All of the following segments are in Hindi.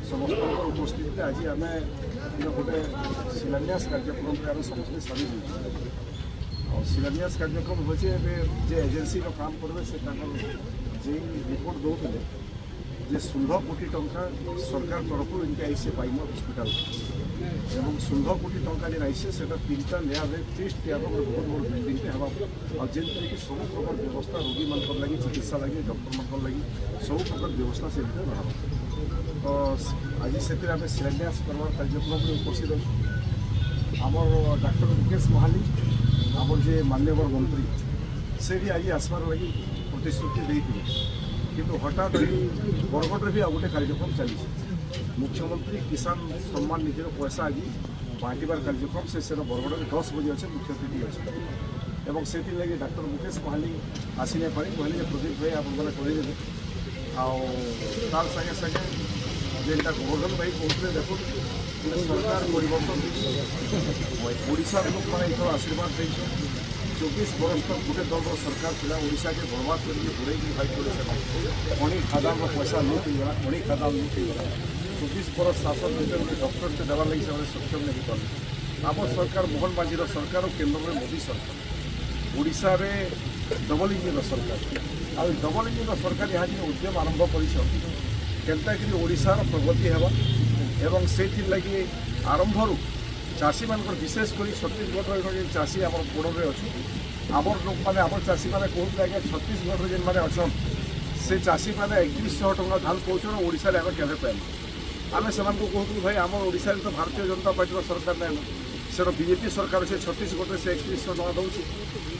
समस्त उपस्थित आज आम गोटे शिलान्यास कार्यक्रम समस्ते सामिल हो शिलान्यास कार्यक्रम हो एजेन्सी काम करेंगे से जे रिपोर्ट दौले जे 16 कोटी टंका सरकार तरफ इनके आईसे पाइम हस्पिटाल एवं 16 कोटी टंका जेन आईसे से 3टा लेयर 30 टेयर बहुत बड़ बिल्डिंग हाँ जेन कि सब प्रकार व्यवस्था रोगी मान लगी चिकित्सा लगी डॉक्टर मान लगी सब प्रकार व्यवस्था से रहा तो आज से आम शिलान्यास करवार कार्यक्रम में उपस्थित अच्छे आमर डॉक्टर मुकेश महाली आमर जे मान्यवर मंत्री से भी आज आसबार लगी प्रतिश्रुति देते किंतु हठात बरगढ़ भी आ गए कार्यक्रम चली मुख्यमंत्री किसान सम्मान निधि पैसा आज बांटार कार्यक्रम से बरगढ़ में 10 बजे अच्छे मुख्य अतिथि अच्छे और से लगे डॉक्टर मुकेश महाली आसी नहीं पारे कहले प्रदीप भाई आप करेदेवे आर सागे सागे जेनटा गोवर्धन भाई कहते देखो सरकार परिवर्तन ओडिशा लोक मैंने इथर आशीर्वाद देते 24 बरस तक गोटे दल सरकार था ओडिशा के बर्बाद करके बुड़े भाई पड़े खणी खादान पैसा लुट होगा खणी खादान लुट होगा 24 बरस शासन भर गोटे डॉक्टर से देवार लगे से सक्षम नहीं पारे आम सरकार मोहन माझी सरकार और केन्द्र में मोदी सरकार ओडिशा रे डबल इंजिन सरकार आ डबल इंजिन सरकार यहाँ जो उद्यम आरंभ कर ओडिशार प्रगति है एवं से लगी आरंभ चाषी मान विशेषकर छत्तीसगढ़ चाषी आम गोड़े अच्छे आमर लोक मैंने आम चाषी मैंने कहते आज्ञा छत्तीसगढ़ जेन मैंने अच्छा से चाषी मैंने 3100 टंका धान पाँच ओडिशा आम केवे पाइल आम से कहूँ भाई आम ओडिशा तो भारतीय जनता पार्टी सरकार नहीं से बीजेपी सरकार से छत्तीसगढ़ से 3100 टंका दूसरी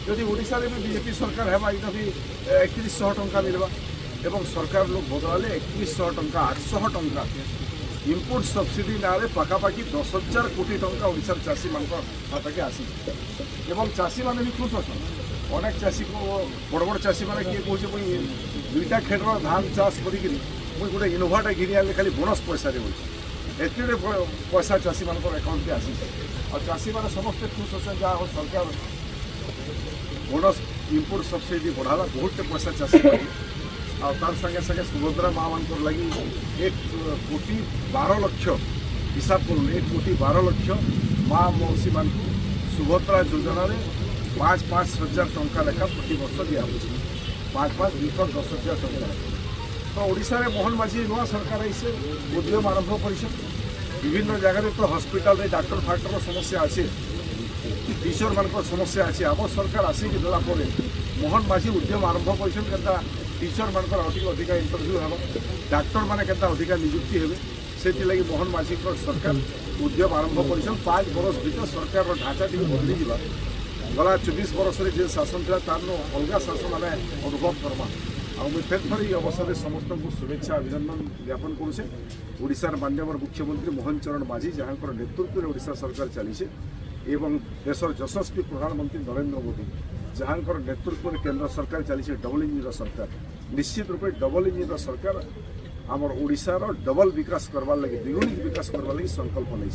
जदि ओडिशा भी बीजेपी सरकार है ये भी 3100 टंका मिलवा एवं सरकार लोग बदलाले 3100 टंका 800 टंका इनपुट सब्सिडी ना पखापाखि 10,000 कोटी टंका ओडिशार चाषी मान हाथ आसी एवं चाषी मैंने भी खुश अच्छा अनेक चाषी को बड़ बड़ चाषी मैंने किए कहे मुझे 2टा खेतर धान चाष करी मुझे गोटे इनोभाटा घिनी आने खाली बोनस पैसा एते पैसा चाषी मान अकाउंट में आसी और चाषी मैंने समस्ते खुश अच्छे जहाँ सरकार बोनस इनपुट सब्सिडी बढ़ाला बहुत पैसा चाषी तार संगे संगे सुभद्रा माँ मान लगी 1,12,00,000 हिसाब कर 1,12,00,000 माँ मौसी मान सुभद्रा योजना 5,5 हजार टंका लेखा प्रति वर्ष दिया 5,5 2 10,000 टंका तो ओडिशा रे मोहन माझी नुआ सरकार ऐसे उद्यम आरंभ कर विभिन्न जगह तो हस्पिटाल डाक्टर फाक्टर समस्या अच्छे टीचर मान समस्या अच्छे आम सरकार आसिक देला मोहन माझी उद्यम आरंभ कर टीचर मान अधिका इंटरव्यू हम डाक्टर मैंने के अधिका नियुक्ति हे से लगी मोहन माझी सरकार उद्यम आरंभ कर 5 बरस भर सरकार ढांचा टी बदली जा गला 24 बरस जो शासन था तार अलग शासन आम अनुभव करमा आगे फेर थर अवसर में समस्त को शुभेच्छा अभिनंदन ज्ञापन करुचे ओडिशार माननीय मुख्यमंत्री मोहन चरण माझी जहाँ नेतृत्व में ओडिशा सरकार चली एवं देशर यशस्वी प्रधानमंत्री नरेंद्र मोदी जहाँ नेतृत्व में केंद्र सरकार चली डबल इंजिन सरकार निश्चित रूपे डबल इंजिन सरकार आमर ओडिशार डबल विकास करवार लगे द्विगुणित विकास करवार लगे संकल्प नहीं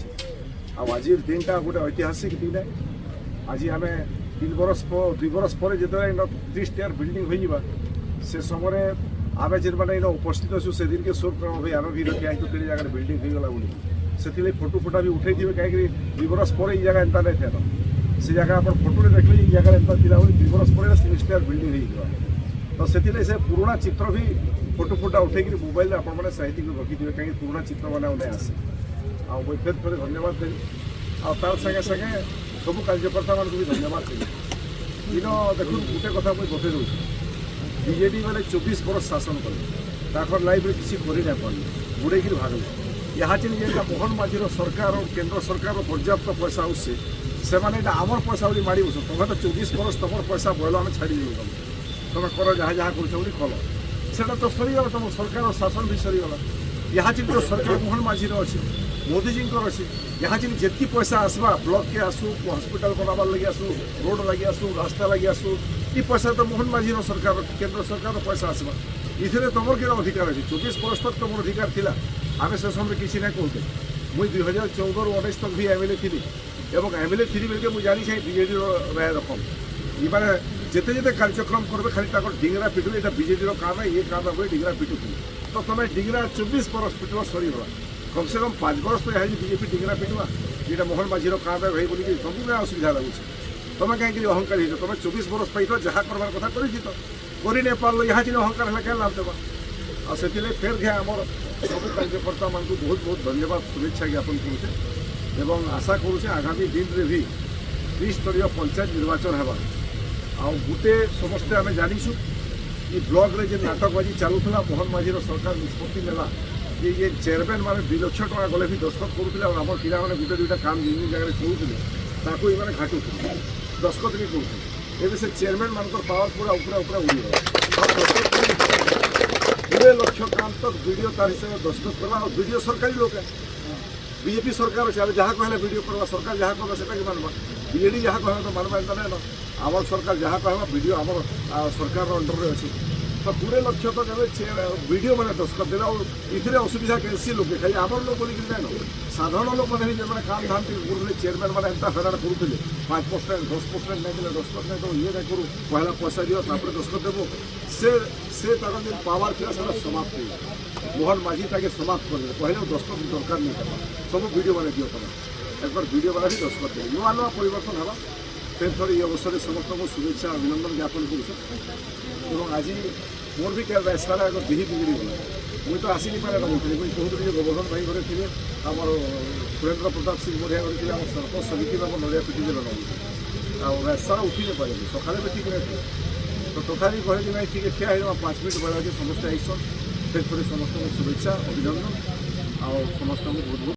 आज दिनटा गोटे ऐतिहासिक दिन है आज आम 2 बरस पर जो 30 टेयर बिल्डिंग हो से समय आम जेन मैंने उपस्थित अच्छु से दिन के शोक कर भाई आम भी रखा है जगह बिल्डिंग होगला बोली से फोटो फोटा भी उठे थे कहीं 2 बरस पर जगह एंता नहीं था से जगह आप फोटो देखिए जगह एंता थी 2 बरस पर 30 टेयर बिल्डिंग हो तो से पुराना चित्र भी फोटो फोटा उठे मोबाइल में आपने साहित्य रखिथे कहीं पुराना चित्र मैंने उन्हें आसे आगे फेर धन्यवाद देवी आर संगे संगे सब कार्यकर्ता मान भी धन्यवाद देवी इन देखो गोटे कथा मुझे बतई दूँ बीजेडी मैंने 24 बरस शासन कले लाइफ में किसी कर बुड़े भाग यहाँ चीन जेटा मोहन माझी सरकार और केन्द्र सरकार पर्याप्त पैसा आसे से आमर पैसा बोली माड़ी बस तुम्हें तो 24 बरस तुम पैसा बोल आम छाड़ी तुम कर जहाँ जहाँ कर कल से तो सरीगला तुम सरकार शासन भी सरीगला यहाँ चीन तो सरकार मोहन माझी अच्छे मोदीजी अच्छे यहाँ चीन जी पैसा आसवा ब्लॉक के आसू हस्पिटाल बनाबार लगे आसू रोड लगे आसू रास्ता लगे आसू ये पैसा तो मोहन माझी सरकार केंद्र सरकार पैसा आसवा इधर तुम कि अधिकार अच्छे 24 बरस तक तुम अधिकार थिला आम से समय किसी ना कहते मुझे 2014 ରୁ 19 तक भी एमएलए थी और एमएलए थी बेलके मुझे जानी चाहिए बीजेडी राय रकम ये मैंने जिते जिते कार्यक्रम करेंगे खाली डिंगरा पिटुले यहाँ बीजेडी काम है ये काम है डिंगरा पिटुले तो तुम डिंगरा 24 बरस पिटल सरीगला कम से कम 5 वर्ष तो यहाँ बीजेपी टिकरा पिटवा ये मोहन माझीर काम भाई बोलिक तुमको क्या असुविधा लगुच तुम कहीं अहंकारी हो तुम 24 वर्ष पाइट जहाँ करवार कथा कर नहीं पार्ल यहाँ जिन अहंकार है क्या लाभ देवा आ से फेर घे आम सब कार्यकर्ता मान बहुत बहुत धन्यवाद शुभेच्छा ज्ञापन करुचे आशा करुचे आगामी दिन में भी त्रिस्तरीय पंचायत निर्वाचन है गोटे समस्ते आम जानीसु ये ब्लॉक रे नाटकबाजी चलूला मोहन माझीर सरकार निष्पत्ति नेला ये चेयरमैन मैंने 2 लाख टका गले भी दस्तखत करुले आम पिला मैंने गोटे दुईटा काम जिन जगह करुले ताकू ये घाटू दस्तखत भी करुले एवं से चेयरमैन मान पावर पूरा ऊपर उड़ी 2 लाख काम तक वीडियो तार हिसाब से दस्तखत करवा और वीडियो सरकारी लोग है बीजेपी सरकार अच्छे जहाँ कहले वीडियो करवा सरकार जहाँ कहला से मानवा बीजेडी जहाँ कहला तो मानवा एंता ना आम सरकार जहाँ कहला वीडियो आम सरकार अंडर में अच्छी तो 2 लाख तक वीडियो मैंने दस्तखत देला और इतने असुविधा कैसी लोग खाली आम लोग बोलिक जाए साधारण लोग मैंने जो काम धाम करुले चेयरमैन मैंने एंता हैरान करुले 5% 10% नहीं देते दस्तखत नहीं तो ये नहीं करूँ पहला पैसा दियो तापर दस्तखत देव से तार जो पावर था सारा समाप्त हो मोहन माझी ताके समाप्त कर पहले दस्तखत दरकार नहीं करवा सब वीडियो मैंने दियो तुम एक बार वीडियो वाला भी दस्तखत दे नुआ नुआ परिवर्तन है फिर थोड़ी ये अवसर समस्त को शुभेच्छा अभिनंदन ज्ञापन कर आज मोर भी क्या रास्ता अगर दिही बिगड़ी गला मुझे तो आसी नहीं पारे बोलती मुझे कहते गोवर्धन भाई घरे थे आम सुरेन्द्र प्रताप सिंह बढ़िया घरे आम सरपंच समिति में नड़िया पिटी लगा रास्ता उठी नहीं पारे सकाले भी ठीक नहीं तो तथापि कहे कि नहीं ठीक है ठिया 5 मिनट बड़ा समस्त आईसन फिर थोड़ी समस्त शुभेच्छा अभिनंदन आ समस्त बहुत बहुत